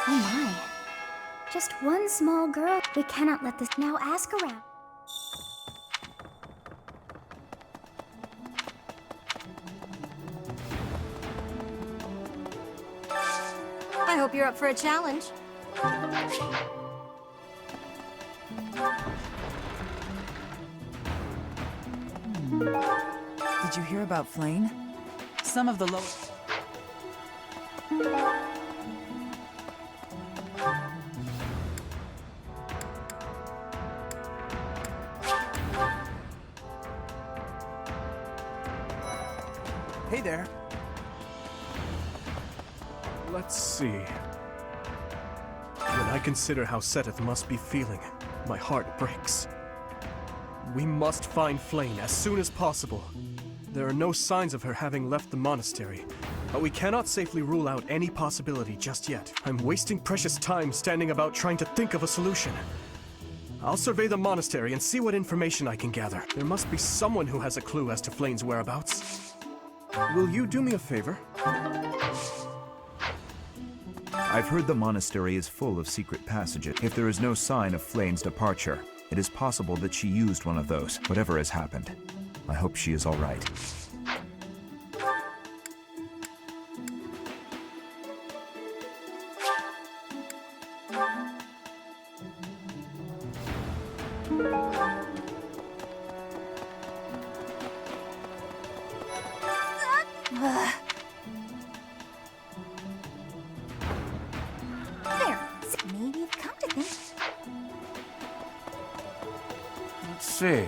Oh my. Just one small girl. We cannot let this now ask around. I hope you're up for a challenge. Did you hear about Flane? Some of the low... Hey there. Let's see. When I consider how Seteth must be feeling, my heart breaks. We must find Flane as soon as possible. There are no signs of her having left the monastery, but we cannot safely rule out any possibility just yet. I'm wasting precious time standing about trying to think of a solution. I'll survey the monastery and see what information I can gather. There must be someone who has a clue as to Flane's whereabouts. Will you do me a favor? I've heard the monastery is full of secret passages. If there is no sign of Flane's departure, it is possible that she used one of those. Whatever has happened, I hope she is all right. There. Maybe you've come to think. Let's see.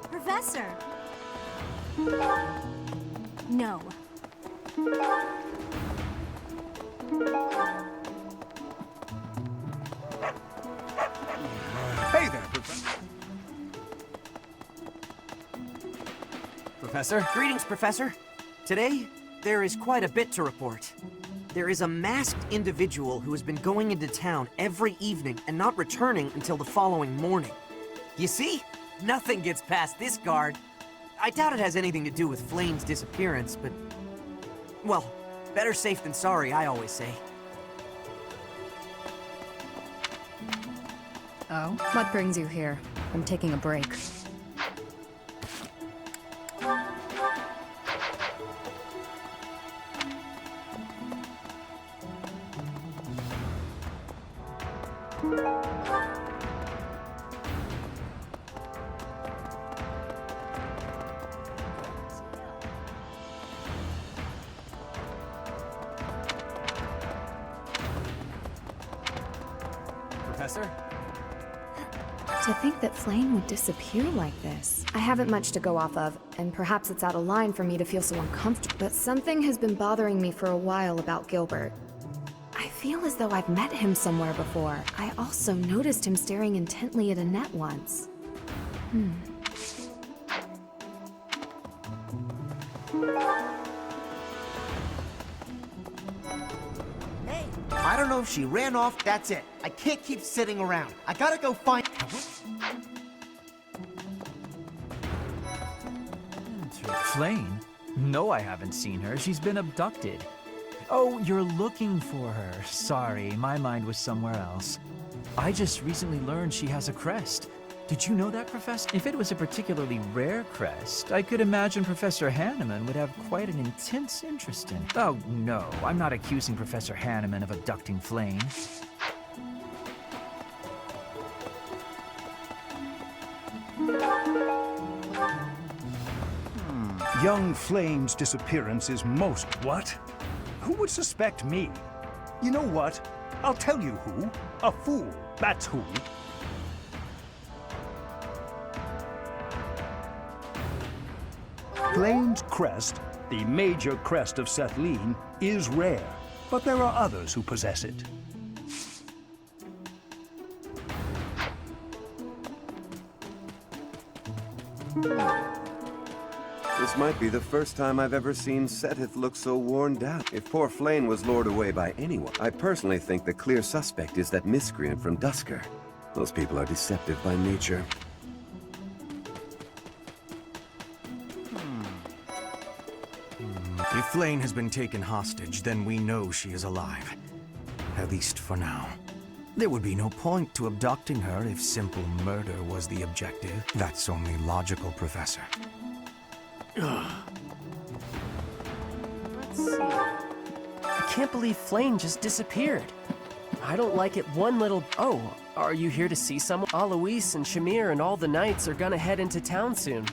Professor! No. Hey there, Professor. Professor? Greetings, Professor. Today, there is quite a bit to report. There is a masked individual who has been going into town every evening and not returning until the following morning. You see? Nothing gets past this guard. I doubt it has anything to do with Flane's disappearance, but... well, better safe than sorry, I always say. Oh? What brings you here? I'm taking a break. Professor? To think that Flane would disappear like this. I haven't much to go off of, and perhaps it's out of line for me to feel so uncomfortable, but something has been bothering me for a while about Gilbert. I feel as though I've met him somewhere before. I also noticed him staring intently at Annette once. Hey, I don't know if she ran off, that's it. I can't keep sitting around. I gotta go find... Flane? No, I haven't seen her. She's been abducted. Oh, you're looking for her. Sorry, my mind was somewhere else. I just recently learned she has a crest. Did you know that, Professor? If it was a particularly rare crest, I could imagine Professor Hanneman would have quite an intense interest in it. Oh, no, I'm not accusing Professor Hanneman of abducting Flane. Young Flame's disappearance is most what? Who would suspect me? You know what? I'll tell you who. A fool, that's who. Flame's crest, the major crest of Sethlin, is rare. but there are others who possess it. This might be the first time I've ever seen Seteth look so worn down. If poor Flame was lured away by anyone, I personally think the clear suspect is that miscreant from Dusker. Those people are deceptive by nature. If Flame has been taken hostage, then we know she is alive. At least for now. There would be no point to abducting her if simple murder was the objective. That's only logical, Professor. Let's see. I can't believe Flame just disappeared. I don't like it one little... Oh, are you here to see someone? Alois and Shamir and all the knights are gonna head into town soon.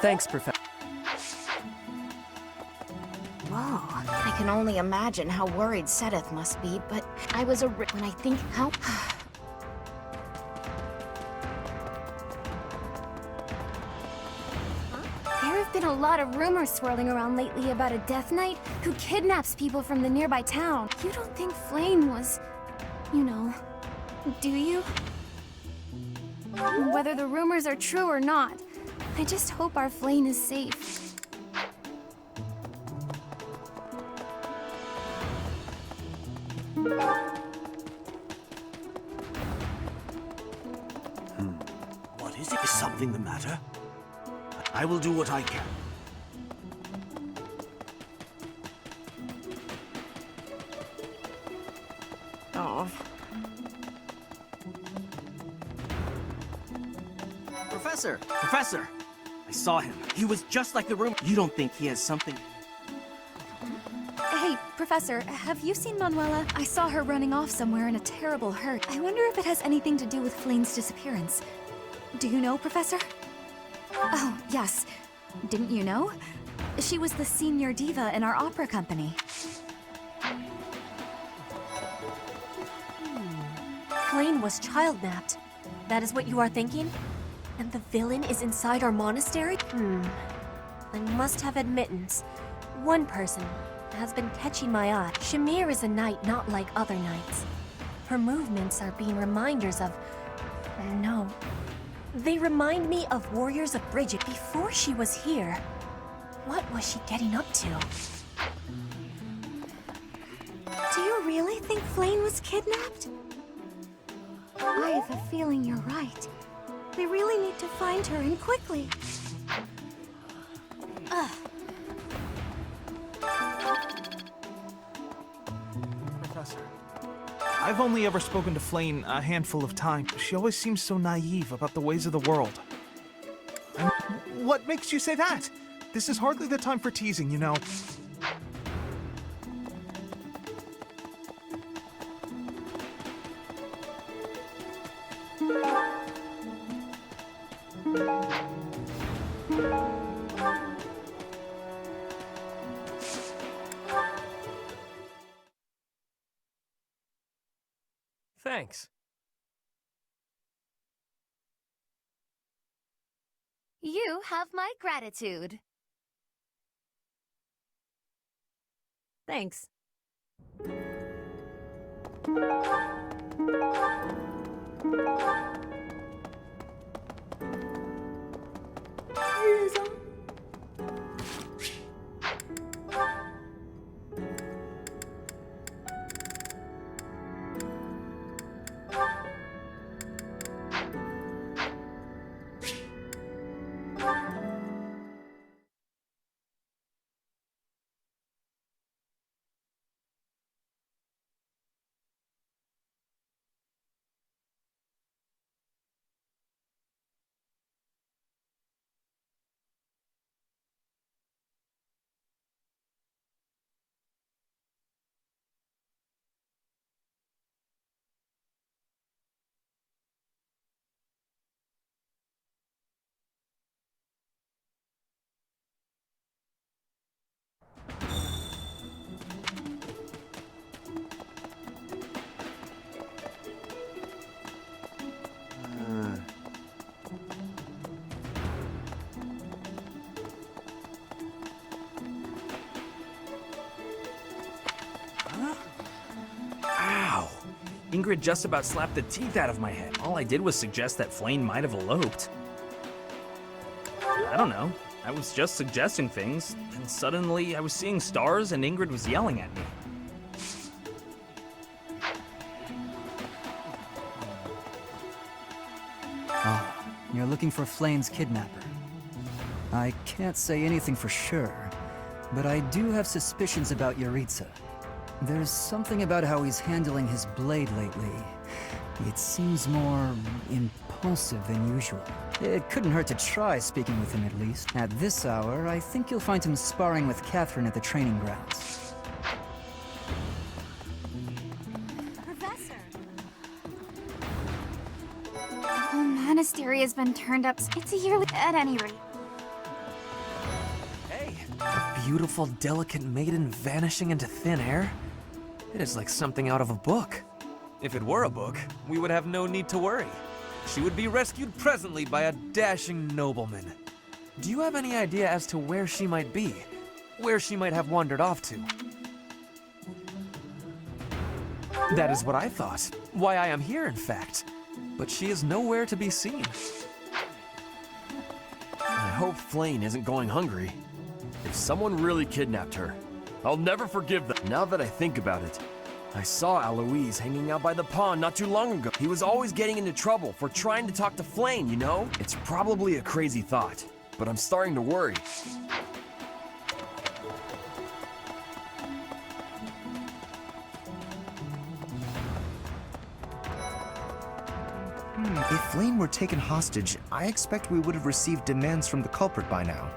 Thanks, Professor. Whoa, I can only imagine how worried Seteth must be, but I was when I think how... There have been a lot of rumors swirling around lately about a Death Knight who kidnaps people from the nearby town. You don't think Flame was, you know, do you? Whether the rumors are true or not, I just hope our Flame is safe. What is it? Is something the matter? I will do what I can. Oh. Professor! Professor! I saw him. He was just like the room. You don't think he has something... Hey, Professor, have you seen Manuela? I saw her running off somewhere in a terrible hurt. I wonder if it has anything to do with Flame's disappearance. Do you know, Professor? Oh, yes. Didn't you know? She was the senior diva in our opera company. Flame was child-napped. That is what you are thinking? And the villain is inside our monastery? I must have admittance. One person has been catching my eye. Shamir is a knight not like other knights. Her movements are being reminders of... No. They remind me of warriors of Bridget before she was here. What was she getting up to? Do you really think Flame was kidnapped? I have a feeling you're right. We really need to find her, and quickly. Professor, I've only ever spoken to Flame a handful of times. She always seems so naive about the ways of the world. What makes you say that? This is hardly the time for teasing, you know. Thanks. You have my gratitude. Thanks. Ingrid just about slapped the teeth out of my head. All I did was suggest that Flane might have eloped. I don't know. I was just suggesting things, and suddenly I was seeing stars and Ingrid was yelling at me. Oh, you're looking for Flane's kidnapper. I can't say anything for sure, but I do have suspicions about Yaritza. There's something about how he's handling his blade lately. It seems more impulsive than usual. It couldn't hurt to try speaking with him at least. At this hour, I think you'll find him sparring with Catherine at the training grounds. Professor! The whole monastery has been turned up. It's a yearly at any rate. Hey! A beautiful, delicate maiden vanishing into thin air? It is like something out of a book. If it were a book, we would have no need to worry. She would be rescued presently by a dashing nobleman. Do you have any idea as to where she might be? Where she might have wandered off to? That is what I thought. Why I am here, in fact. But she is nowhere to be seen. I hope Flane isn't going hungry. If someone really kidnapped her, I'll never forgive them. Now that I think about it, I saw Alois hanging out by the pond not too long ago. He was always getting into trouble for trying to talk to Flane, you know? It's probably a crazy thought, but I'm starting to worry. If Flane were taken hostage, I expect we would have received demands from the culprit by now.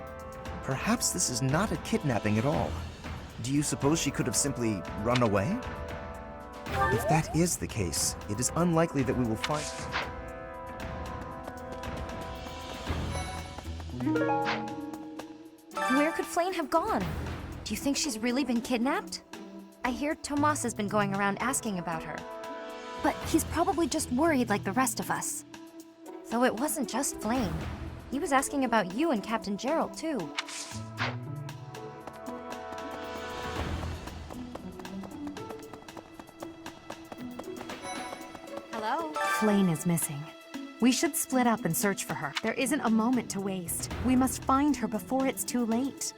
Perhaps this is not a kidnapping at all. Do you suppose she could have simply run away? If that is the case, it is unlikely that we will find... Where could Flane have gone? Do you think she's really been kidnapped? I hear Tomas has been going around asking about her. But he's probably just worried like the rest of us. Though it wasn't just Flane. He was asking about you and Captain Gerald, too. Hello? Flane is missing. We should split up and search for her. There isn't a moment to waste. We must find her before it's too late.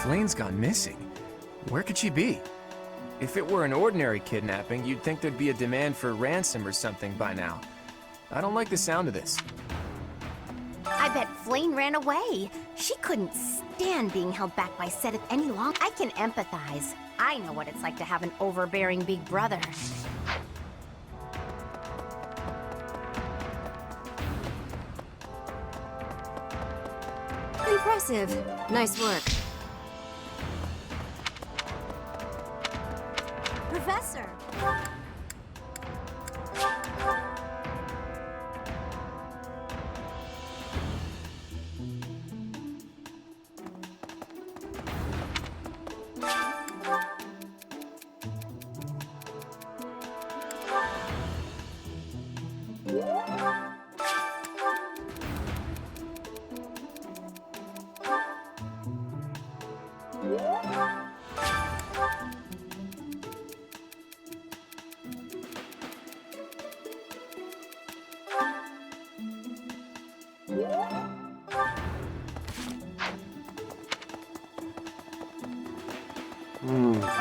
Flane's gone missing. Where could she be? If it were an ordinary kidnapping, you'd think there'd be a demand for ransom or something by now. I don't like the sound of this. I bet Flane ran away. She couldn't stand being held back by Sedith any longer. I can empathize. I know what it's like to have an overbearing big brother. Impressive. Nice work. Professor!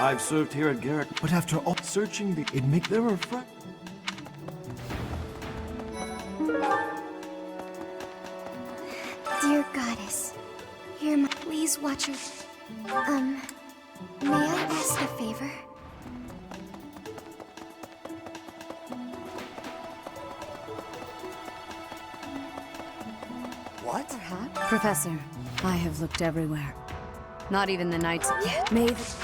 I've served here at Garrett, but after all searching, it'd make them a friend. Dear goddess, hear my... Please watch her... may I ask a favor? What? Perhaps? Professor, I have looked everywhere. Not even the knights... Yeah, may the...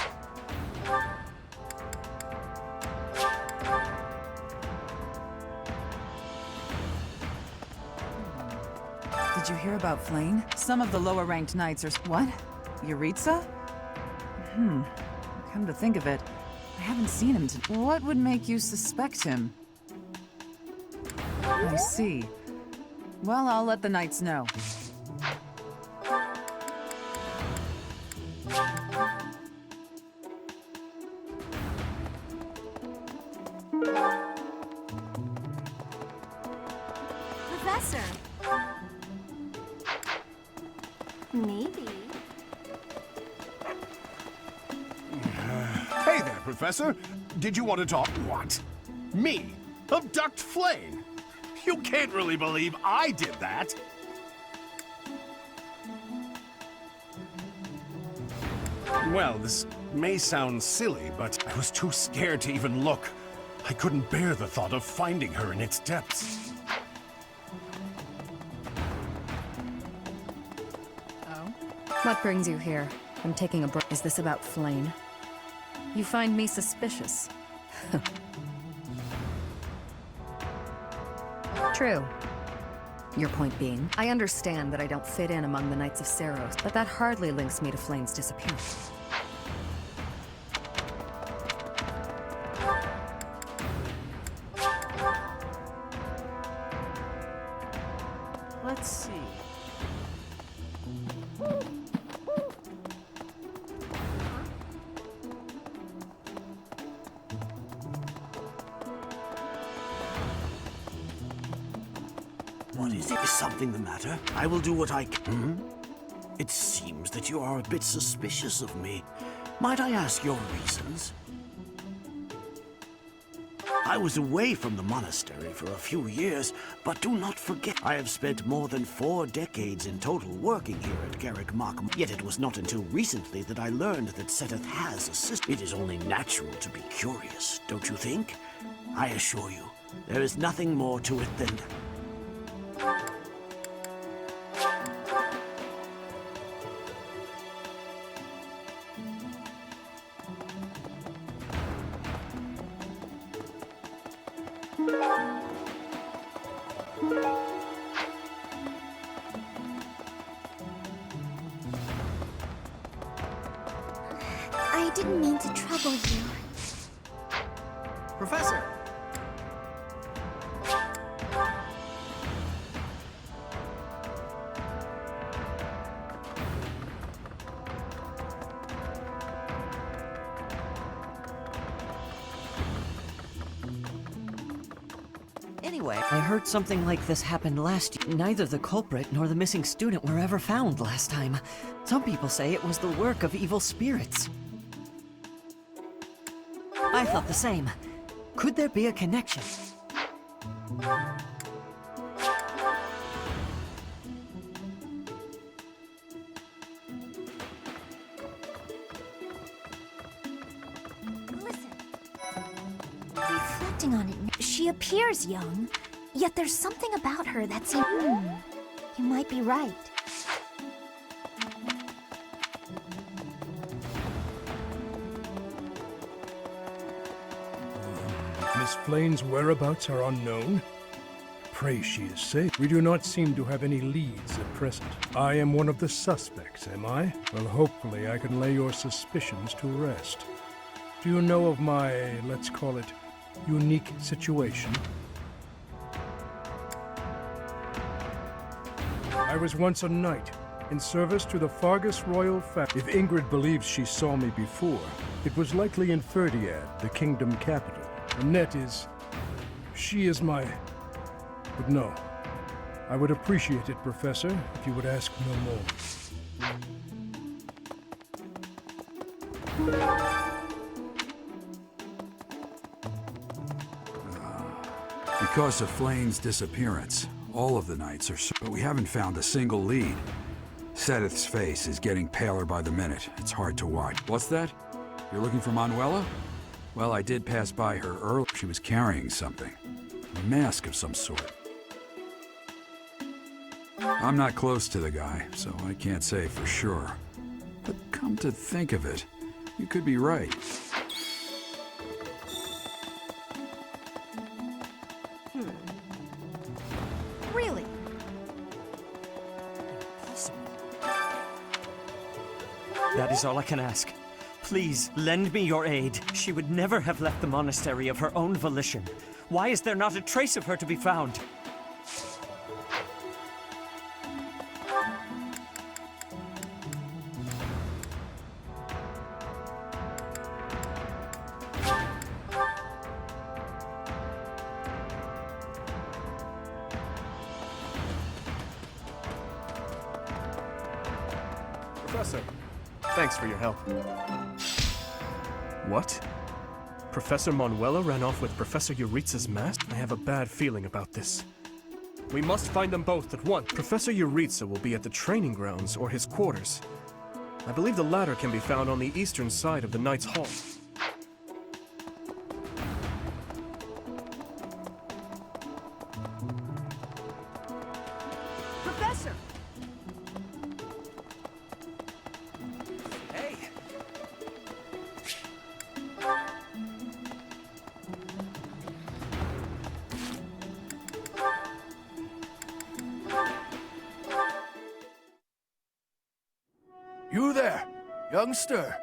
Did you hear about Flane? Some of the lower-ranked knights are... What? Yaritza? Come to think of it, I haven't seen him What would make you suspect him? I see. Well, I'll let the knights know. Professor! Maybe. Hey there, Professor. Did you want to talk? What? Me? Abduct Flame? You can't really believe I did that. Well, this may sound silly, but I was too scared to even look. I couldn't bear the thought of finding her in its depths. What brings you here? I'm taking a break. Is this about Flame? You find me suspicious. True. Your point being, I understand that I don't fit in among the Knights of Seros, but that hardly links me to Flame's disappearance. Let's see. What is it? Is something the matter? I will do what I can. It seems that you are a bit suspicious of me. Might I ask your reasons? I was away from the monastery for a few years, but do not forget I have spent more than 4 decades in total working here at Garrick Mach. Yet it was not until recently that I learned that Seteth has a sister. It is only natural to be curious, don't you think? I assure you, there is nothing more to it than... I didn't mean to trouble you. Professor! Anyway, I heard something like this happened last year. Neither the culprit nor the missing student were ever found last time. Some people say it was the work of evil spirits. I thought the same. Could there be a connection? Reflecting on it, she appears young, yet there's something about her that seems... you might be right. Miss Flame's whereabouts are unknown. Pray she is safe. We do not seem to have any leads at present. I am one of the suspects, am I? Well, hopefully I can lay your suspicions to rest. Do you know of my, let's call it, unique situation? I was once a knight, in service to the Fargus royal family. If Ingrid believes she saw me before, it was likely in Ferdiad, the kingdom capital. The net is... she is my... but no. I would appreciate it, Professor, if you would ask no more. Because of Flame's disappearance, all of the knights are... but we haven't found a single lead. Seteth's face is getting paler by the minute. It's hard to watch. What's that? You're looking for Manuela? Well, I did pass by her earlier. She was carrying something. A mask of some sort. I'm not close to the guy, so I can't say for sure. But come to think of it, you could be right. Really? That is all I can ask. Please, lend me your aid. She would never have left the monastery of her own volition. Why is there not a trace of her to be found? Thanks for your help. What? Professor Manuela ran off with Professor Yuritsa's mask? I have a bad feeling about this. We must find them both at once. Professor Yuritsa will be at the training grounds or his quarters. I believe the latter can be found on the eastern side of the Knight's Hall. Professor! Hey! You there, youngster.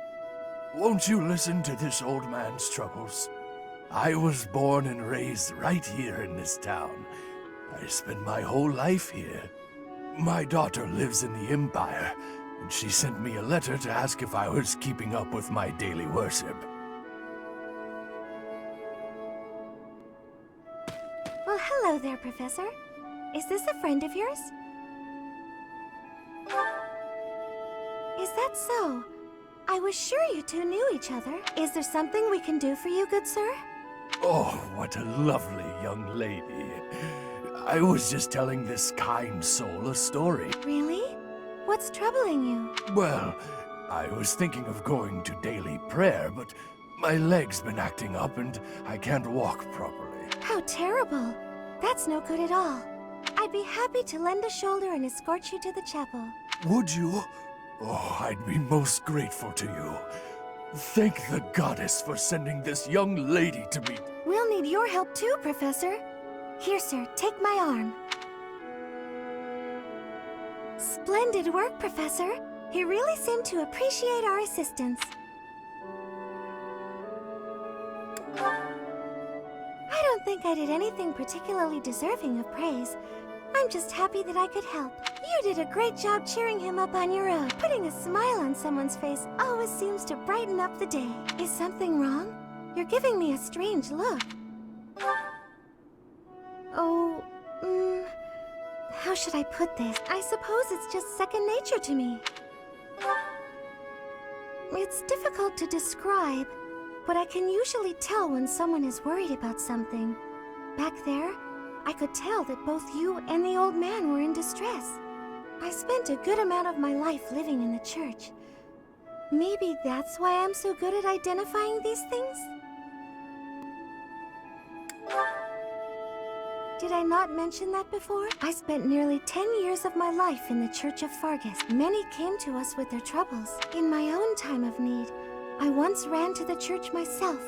Won't you listen to this old man's troubles? I was born and raised right here in this town. I spent my whole life here. My daughter lives in the Empire, and she sent me a letter to ask if I was keeping up with my daily worship. Well, hello there, Professor. Is this a friend of yours? Is that so? I was sure you two knew each other. Is there something we can do for you, good sir? Oh, what a lovely young lady. I was just telling this kind soul a story. Really? What's troubling you? Well, I was thinking of going to daily prayer, but my leg's been acting up and I can't walk properly. How terrible. That's no good at all. I'd be happy to lend a shoulder and escort you to the chapel. Would you? Oh, I'd be most grateful to you. Thank the goddess for sending this young lady to me. We'll need your help too, Professor. Here, sir, take my arm. Splendid work, Professor. He really seemed to appreciate our assistance. I don't think I did anything particularly deserving of praise. I'm just happy that I could help. You did a great job cheering him up on your own. Putting a smile on someone's face always seems to brighten up the day. Is something wrong? You're giving me a strange look. Oh, how should I put this? I suppose it's just second nature to me. It's difficult to describe, but I can usually tell when someone is worried about something. Back there, I could tell that both you and the old man were in distress. I spent a good amount of my life living in the church. Maybe that's why I'm so good at identifying these things? Did I not mention that before? I spent nearly 10 years of my life in the Church of Fargus. Many came to us with their troubles. In my own time of need, I once ran to the church myself,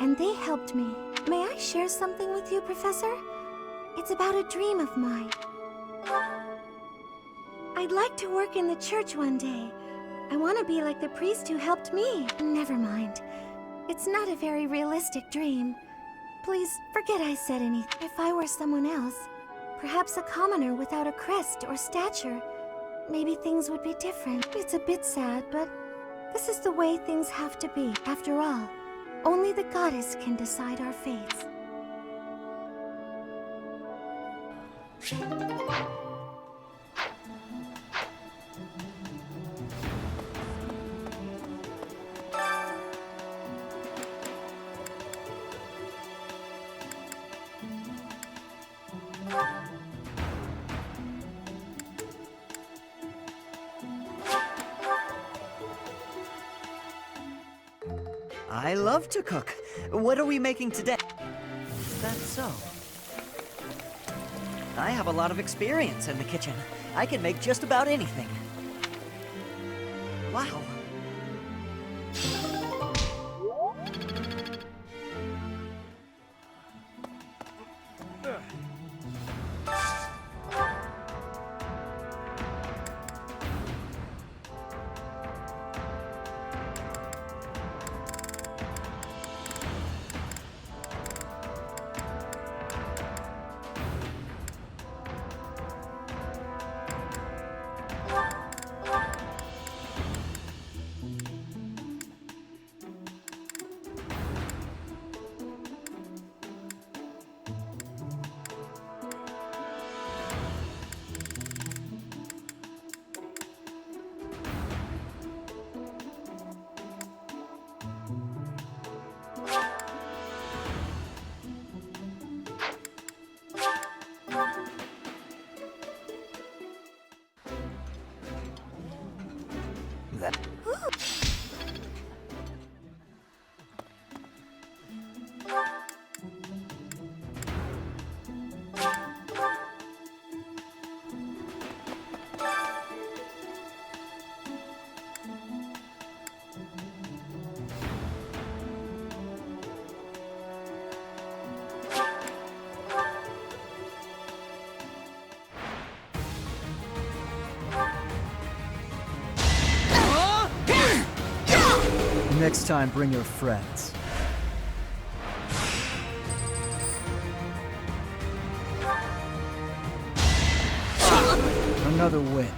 and they helped me. May I share something with you, Professor? It's about a dream of mine. I'd like to work in the church one day. I want to be like the priest who helped me. Never mind. It's not a very realistic dream. Please, forget I said anything. If I were someone else, perhaps a commoner without a crest or stature, maybe things would be different. It's a bit sad, but this is the way things have to be. After all, only the goddess can decide our fates. I love to cook. What are we making today? Is that so? I have a lot of experience in the kitchen. I can make just about anything. Wow. Next time, bring your friends. Another win.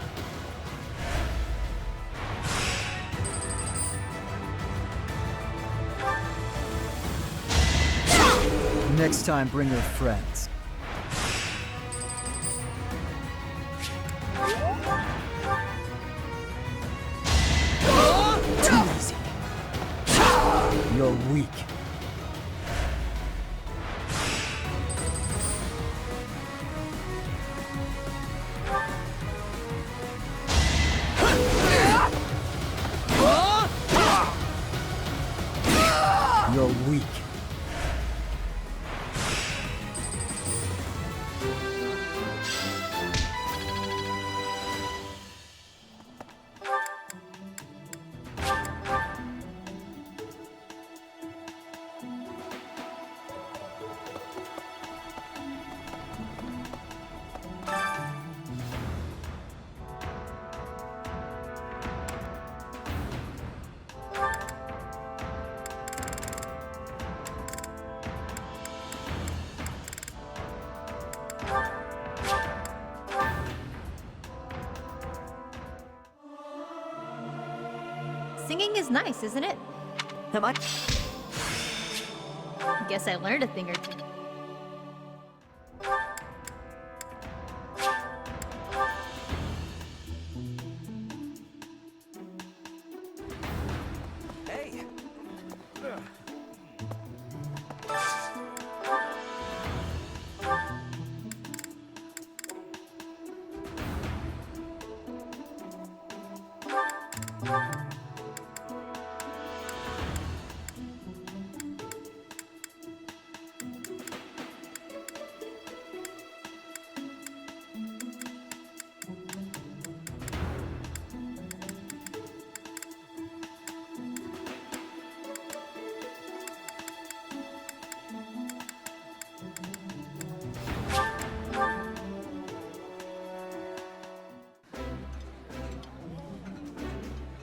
Next time, bring your friends. Too easy. You're weak. You're weak. Singing is nice, isn't it? Am I? Guess I learned a thing or two. Hey!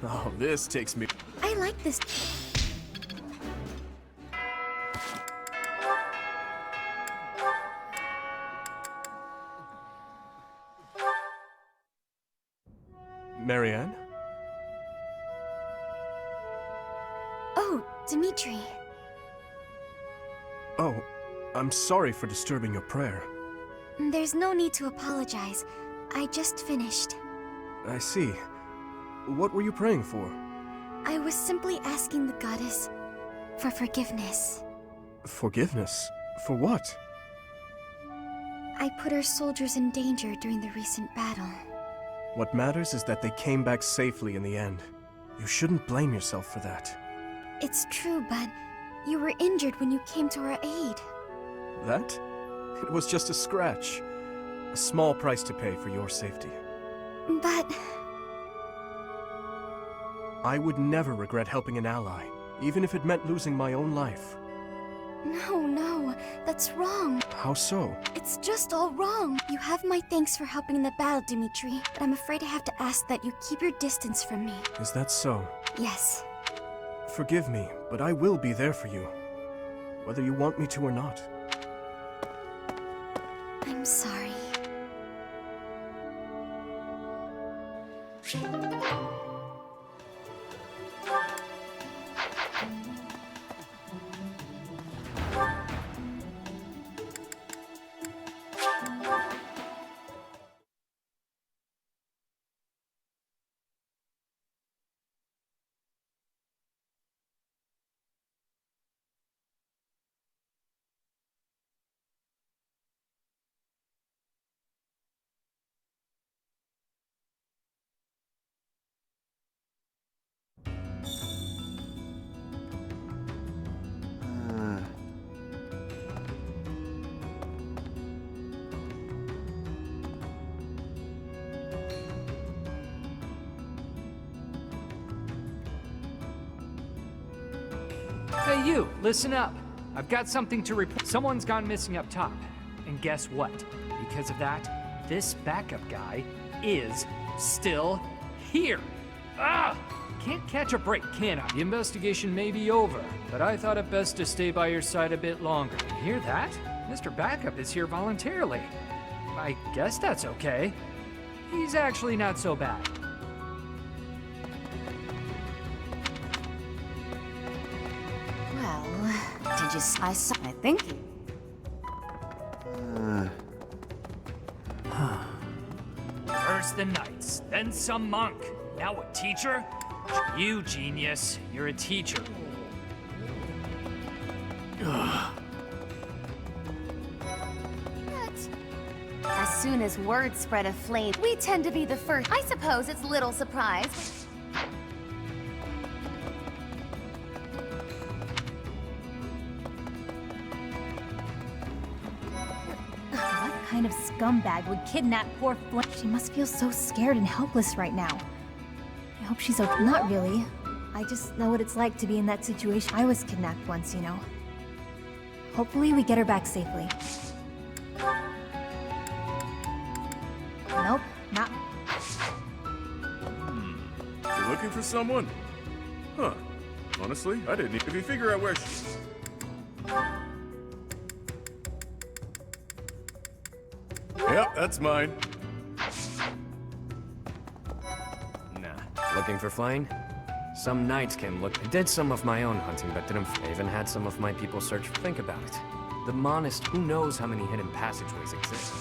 Oh, this takes me... I like this. Marianne? Oh, Dimitri. Oh, I'm sorry for disturbing your prayer. There's no need to apologize. I just finished. I see. What were you praying for? I was simply asking the goddess for forgiveness. Forgiveness? For what? I put our soldiers in danger during the recent battle. What matters is that they came back safely in the end. You shouldn't blame yourself for that. It's true, but you were injured when you came to our aid. That? It was just a scratch. A small price to pay for your safety. But... I would never regret helping an ally, even if it meant losing my own life. No, that's wrong. How so? It's just all wrong. You have my thanks for helping in the battle, Dimitri, but I'm afraid I have to ask that you keep your distance from me. Is that so? Yes. Forgive me, but I will be there for you, whether you want me to or not. I'm sorry. Hey you, listen up. I've got something to report. Someone's gone missing up top. And guess what? Because of that, this backup guy is still here. Ah! can't catch a break, can I? The investigation may be over, but I thought it best to stay by your side a bit longer. You hear that? Mr. Backup is here voluntarily. I guess that's okay. He's actually not so bad. Well, did you... I think... First the knights, then some monk. Now a teacher? You genius, you're a teacher. As soon as word spread of flame, we tend to be the first. I suppose it's little surprise. What kind of scumbag would kidnap poor Flame? She must feel so scared and helpless right now. I hope she's okay. Not really. I just know what it's like to be in that situation. I was kidnapped once, you know. Hopefully we get her back safely. Nope, not... You looking for someone? Huh. Honestly, I didn't even figure out where she is. Yep, that's mine. Nah. Looking for Flame? Some knights came look. I did some of my own hunting, but didn't. I even had some of my people search. Think about it. The monastery. Who knows how many hidden passageways exist?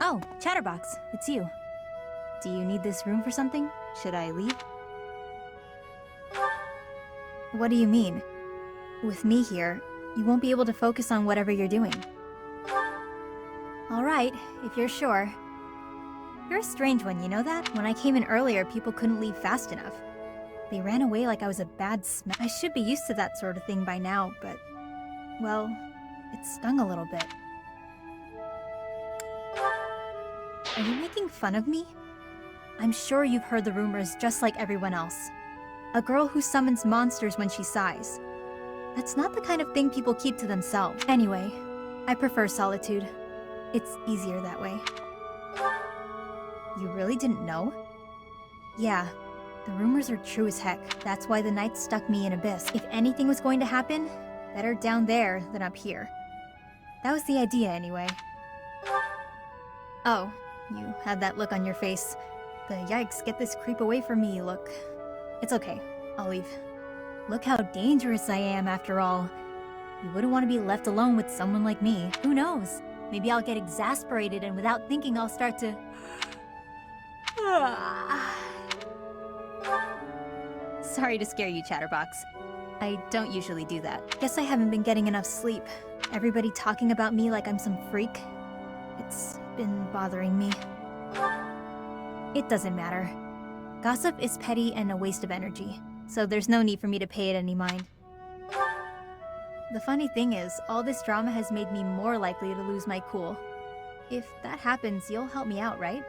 Oh, Chatterbox, it's you. Do you need this room for something? Should I leave? What do you mean? With me here, you won't be able to focus on whatever you're doing. Alright, if you're sure. You're a strange one, you know that? When I came in earlier, people couldn't leave fast enough. They ran away like I was a bad smell. I should be used to that sort of thing by now, but... well, it stung a little bit. Are you making fun of me? I'm sure you've heard the rumors just like everyone else. A girl who summons monsters when she sighs. That's not the kind of thing people keep to themselves. Anyway, I prefer solitude. It's easier that way. You really didn't know? Yeah, the rumors are true as heck. That's why the knights stuck me in Abyss. If anything was going to happen, better down there than up here. That was the idea anyway. Oh. You had that look on your face. The yikes, get this creep away from me look. It's okay, I'll leave. Look how dangerous I am after all. You wouldn't want to be left alone with someone like me. Who knows? Maybe I'll get exasperated and without thinking I'll start to... Sorry to scare you, Chatterbox. I don't usually do that. Guess I haven't been getting enough sleep. Everybody talking about me like I'm some freak. It's been bothering me. It doesn't matter. Gossip is petty and a waste of energy, so there's no need for me to pay it any mind. The funny thing is, all this drama has made me more likely to lose my cool. If that happens, you'll help me out, right?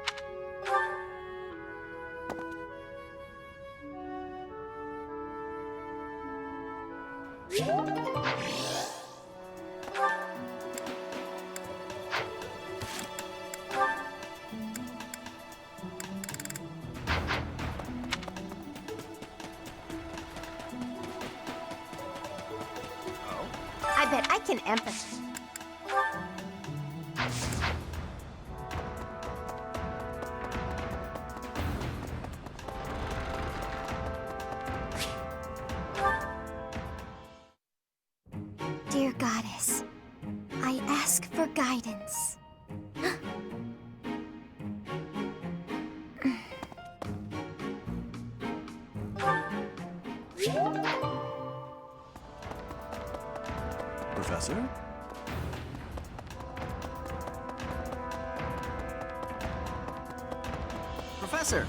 I bet I can empathize. Dear Goddess, I ask for guidance. Professor? Professor!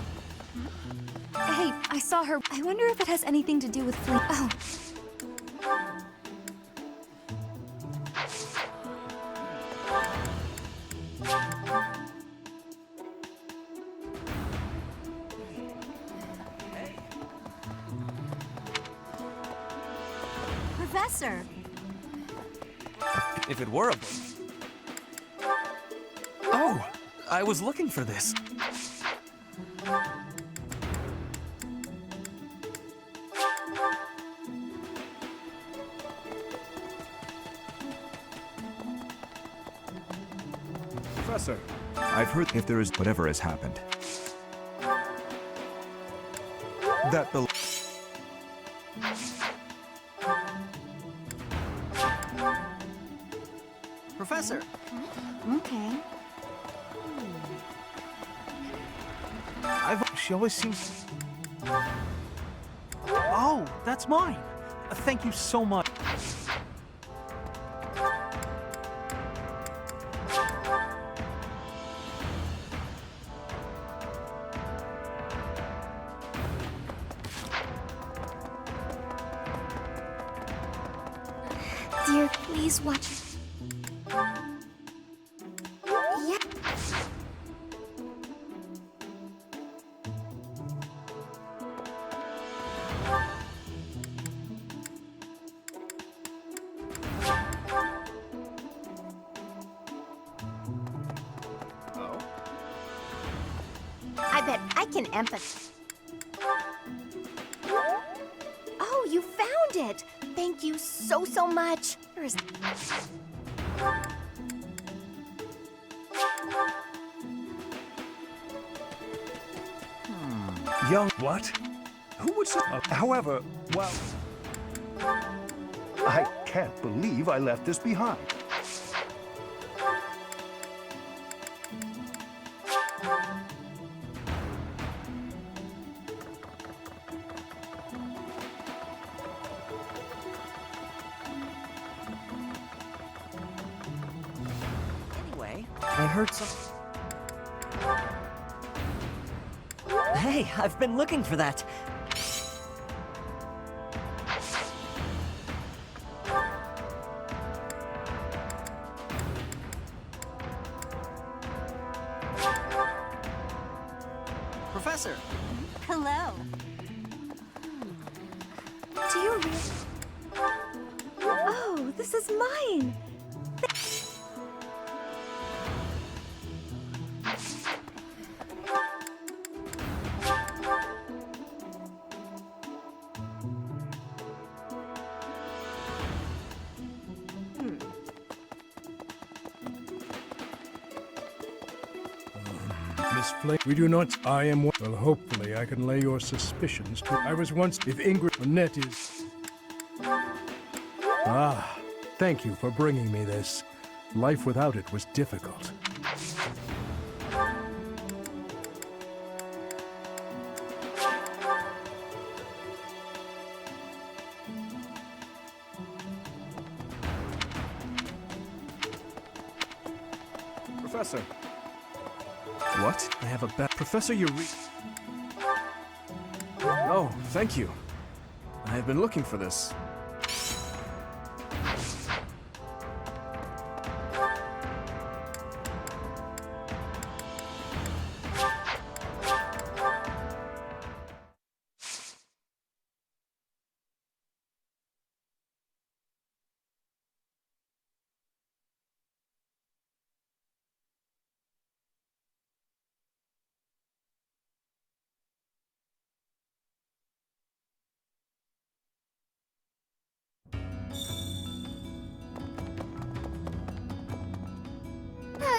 Hey, I saw her. I wonder if it has anything to do with Flame. Oh. Professor! If it were a... Oh, I was looking for this. Professor, I've heard if there is whatever has happened. That bel- Professor! Okay. She always seems... Oh, that's mine. Thank you so much. Dear, please watch. Yeah. I bet I can empathize. Oh, you found it! Thank you so much. There is... Young what? Who would say? However, well, I can't believe I left this behind. Anyway, I heard some... Hey, I've been looking for that. Professor! Hello. Do you really? Oh, this is mine. Miss Flame, we do not. I am one. Well, hopefully I can lay your suspicions to. I was once. If Ingrid Annette is. Ah, thank you for bringing me this. Life without it was difficult. Professor. What? I have a bet. Professor Oh, thank you. I have been looking for this.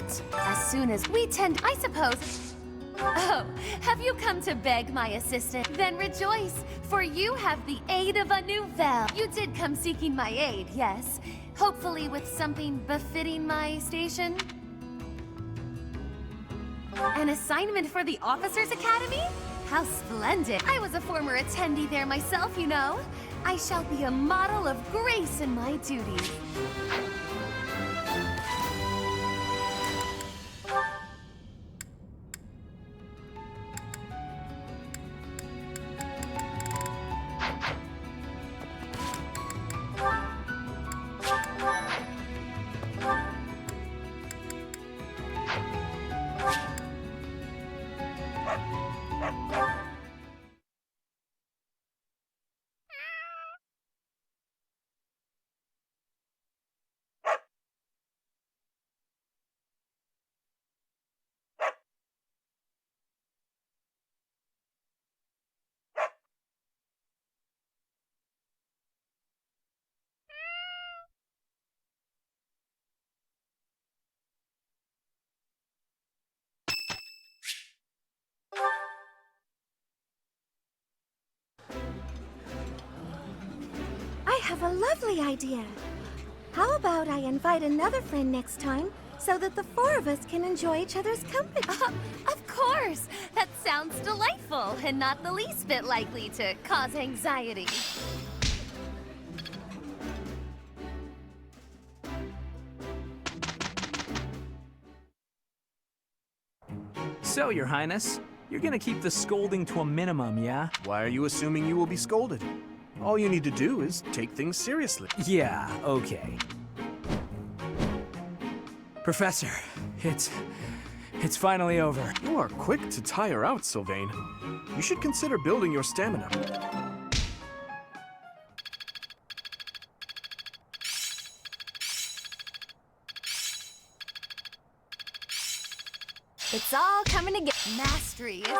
what? As soon as we tend, I suppose. Oh, have you come to beg my assistance? Then rejoice, for you have the aid of a nouvelle. You did come seeking my aid, yes. Hopefully with something befitting my station. An assignment for the Officers Academy? How splendid. I was a former attendee there myself, you know. I shall be a model of grace in my duties. I have a lovely idea. How about I invite another friend next time so that the four of us can enjoy each other's company? Of course! That sounds delightful and not the least bit likely to cause anxiety. So, Your Highness, you're gonna keep the scolding to a minimum, yeah? Why are you assuming you will be scolded? All you need to do is take things seriously. Yeah, okay. Professor, it's finally over. You are quick to tire out, Sylvain. You should consider building your stamina. It's all coming together. Mastery is